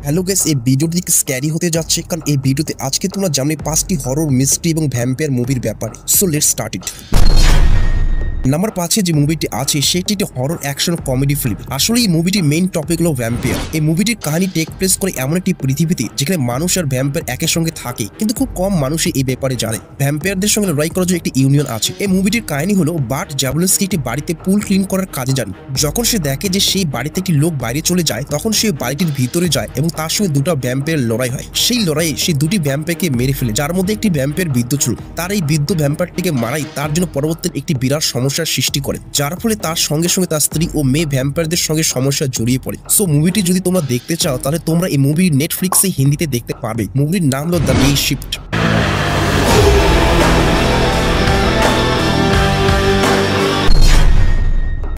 Hello guys, এই ভিডিওটি scary হতে যাচ্ছে কারণ এই ভিডিওতে আজকে তোমরা জানবে 5টি হরর মিস্ট্রি এবং ভ্যাম্পায়ার মুভির ব্যাপারে। So let's start it. Number 5-এ যে মুভিটি আছে সেটি একটি হরর অ্যাকশন কমেডি ফিল্ম। আসলে এই মুভিটির মেইন টপিক হলো ভ্যাম্পায়ার। এই মুভিটির কাহিনী টেক প্লেস করে এমন একটি পৃথিবীতে যেখানে মানুষ আর ভ্যাম্পায়ার একই সঙ্গে থাকে, কিন্তু খুব কম মানুষই এই ব্যাপারে জানে। ভ্যাম্পায়ারদের সঙ্গে লড়াই করার জন্য একটি ইউনিয়ন আছে। এই মুভিটির কাহিনী হলো বার্ট জ্যাবলস্কি একটি বাড়িতে পুল ক্লিন করার কাজে যান। যখন সে দেখে যে সেই বাড়িতে একটি লোক বাইরে চলে যায়, তখন সে বাড়িটির ভিতরে যায় এবং তার সঙ্গে দুটো ভ্যাম্পায়ার লড়াই হয়। সেই লড়াইয়ে সে দুটি ভ্যাম্পায়ারকে মেরে ফেলে, যার মধ্যে একটি ভ্যাম্পায়ার বৃদ্ধ ছিল। তার এই বৃদ্ধ ভ্যাম্পায়ারটিকে মারাই তার জন্য পরবর্তী একটি বিরাট সমস্যার সৃষ্টি করে, যার ফলে তার সঙ্গে সঙ্গে তার স্ত্রী ও মেয়ে ভ্যাম্পায়ারদের সঙ্গে সমস্যা জড়িয়ে পড়ে। সো মুভিটি যদি তোমরা দেখতে চাও তাহলে তোমরা এই মুভি নেটফ্লিক্সে হিন্দিতে দেখতে পারবে। মুভির নাম হলো দ্য ডে শিফট।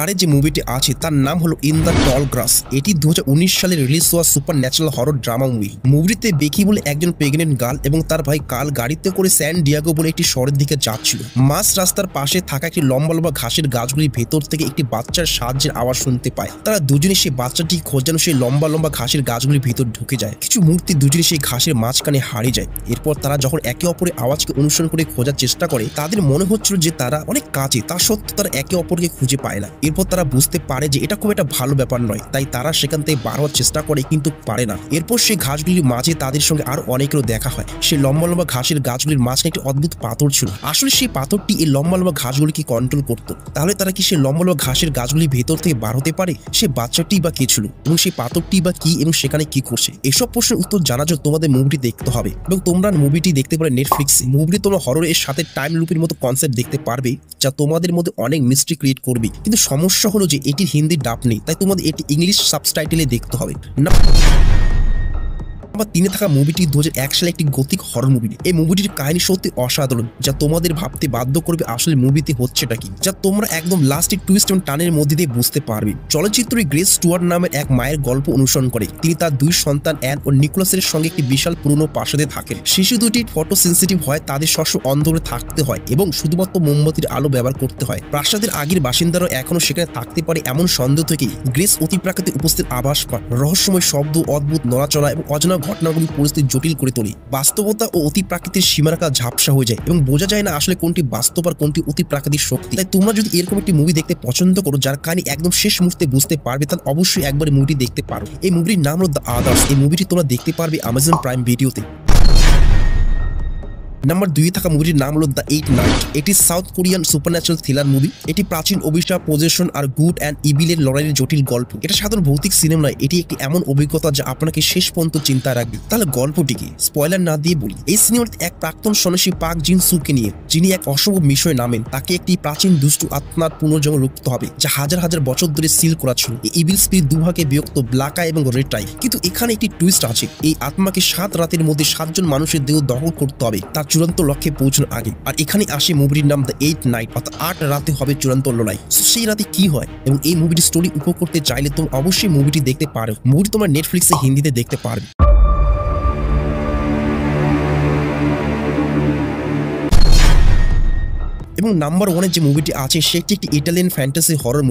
আর যে মুভিটি আছে তার নাম হলো ইন দ্য টল গ্রাস। এটি 2019 সালে রিলিজ হওয়া super natural horror drama movie. মুভিতে বেকি বলে একজন প্রেগনেন্ট গার্ল এবং তার ভাই কাল গাড়িতে করে স্যান ডিয়াগো বলে একটি শহরের দিকে যাচ্ছিল। মাঝ রাস্তার পাশে থাকা একটি লম্বা লম্বা ঘাসের গাছগুলির ভেতর থেকে একটি বাচ্চার সাহায্যের আওয়াজ শুনতে পায়। তারা দুজনে সেই বাচ্চাটি খোঁজানো সেই লম্বা লম্বা ঘাসের গাছগুলির ভিতর ঢুকে যায়। কিছু মুহূর্তে দুজনে সেই ঘাসের মাঝখানে হারিয়ে যায়। এরপর তারা যখন একে অপরের আওয়াজকে অনুসরণ করে খোঁজার চেষ্টা করে, তাদের মনে হচ্ছিল যে তারা অনেক কাছে, তা সত্ত্বেও তারা একে অপরকে খুঁজে পায় না। এরপর তারা বুঝতে পারে যে এটা খুব একটা ভালো ব্যাপার নয়, তাই তারা সেখান থেকে বার হওয়ার চেষ্টা করে কিন্তু পারে না। এরপর সেই ঘাসগুলির মাঝে তাদের সঙ্গে আরো অনেকেরও দেখা হয়। সেই লম্বা লম্বা ঘাসের গাছগুলির মাঝখানে একটি অদ্ভুত পাথর ছিল। আসলে সেই পাথরটি এই লম্বা লম্বা ঘাসগুলিকে কন্ট্রোল করতো। তাহলে তারা কি সেই লম্বা লম্বা ঘাসের গাছগুলির ভেতর থেকে বার হতে পারে? সে বাচ্চাটি বা কে ছিল এবং সেই পাথরটি বা কি এবং সেখানে কি করছে? এসব প্রশ্নের উত্তর জানার জন্য তোমাদের মুভিটি দেখতে হবে এবং তোমরা মুভিটি দেখতে পারে নেটফ্লিক্সে। মুভিটি তোমরা হররের সাথে টাইম লুপের মতো কনসেপ্ট দেখতে পারবে, যা তোমাদের মধ্যে অনেক মিস্ট্রি ক্রিয়েট করবে। কিন্তু সমস্যা হলো যে এটির হিন্দি ডাব নেই, তাই তোমাদের এটি ইংলিশ সাবটাইটেলে দেখতে হবে। নাম্বার 3-এ থাকা মুভিটি 2001 সালে একটি গথিক হরর মুভি। এই মুভিটির কাহিনী সত্যি অসাধারণ, যা তোমাদের ভাবতে বাধ্য করবে আসলে মুভিতে হচ্ছেটা কি, যা তোমরা একদম লাস্টের টুইস্ট এবং টানের মধ্যে দিয়ে বুঝতে পারবে। চলচ্চিত্রটি গ্রেস স্টুয়ার্ট নামের এক মায়ের গল্প অনুসরণ করে। তিনি তার দুই সন্তান অ্যান ও নিকোলাসের সঙ্গে একটি বিশাল পুরনো প্রাসাদে থাকেন। শিশু দুটি ফটো সেন্সিটিভ হয়, তাদের শস্য অন্ধকারে থাকতে হয় এবং শুধুমাত্র মোমবাতির আলো ব্যবহার করতে হয়। প্রাসাদের আগের বাসিন্দারাও এখনো সেখানে থাকতে পারে এমন সন্দেহ থেকে গ্রেস অতি প্রাকৃতিক উপস্থিত আভাস পান। রহস্যময় শব্দ, অদ্ভুত নড়াচড়া এবং অজানা ঘটনাগুলি পরিস্থিতি জটিল করে তোলে। বাস্তবতা ও অতি প্রাকৃতিক সীমারেখা ঝাপসা হয়ে যায় এবং বোঝা যায় না আসলে কোনটি বাস্তব আর কোনটি অতি প্রাকৃতিক শক্তি। তাই তোমরা যদি এরকম একটি মুভি দেখতে পছন্দ করো যার কাহিনী একদম শেষ মুহূর্তে বুঝতে পারবে, তাহলে অবশ্যই একবার মুভিটি দেখতে পারো। এই মুভির নাম হলো দ্য আদার্স। এই মুভিটি তোমরা দেখতে পারবে অ্যামাজন প্রাইম ভিডিওতে। নাম্বার 2-এ থাকা মুভিটির নাম হলো দ্য এইট নাইট। এটি south Korean supernatural thriller movie. এটি প্রাচীন অভিশাপ, পজেশন আর গুড অ্যান্ড ইভিলের লড়াইয়ের জটিল গল্প। এটা সাধারণ ভৌতিক সিনেমা নয়, এটি একটি এমন অভিজ্ঞতা যা আপনাকে শেষ পর্যন্ত চিন্তায় রাখবে। তাহলে গল্পটিকে স্পয়লার না দিয়ে বলি। এই সিনেমাতে এক প্রাক্তন সন্ন্যাসী পাক জিন সুকে নিয়ে, যিনি এক অশুভ মিশনে নামেন। তাকে একটি প্রাচীন দুষ্টু আত্মার পুনর্জন্ম রুখতে হবে, যা হাজার হাজার বছর ধরে সিল করা ছিল। এই ইভিল স্পিরিট দুভাগে বিভক্ত, ব্ল্যাক আই এবং রেড আই। কিন্তু এখানে একটি টুইস্ট আছে। এই আত্মাকে 7 রাতের মধ্যে 7 জন মানুষের দেহ দখল করতে হবে তার চূড়ান্ত লক্ষ্যে পৌঁছানোর আগে। আর এখানে আসে মুভির নাম দ্য এইট নাইট, অর্থাৎ 8 রাতে হবে চূড়ান্ত লড়াই। সেই রাতে কি হয় এবং এই মুভিটি স্টোরি উপভোগ করতে চাইলে তোমরা অবশ্যই মুভিটি দেখতে পারো। মুভিটি তোমরা নেটফ্লিক্সে হিন্দিতে দেখতে পারবে। এবং নাম্বার 1-এ যে মুভিটি আছে সেটি একটি ইটালিয়ান ফ্যান্টাসি হরর।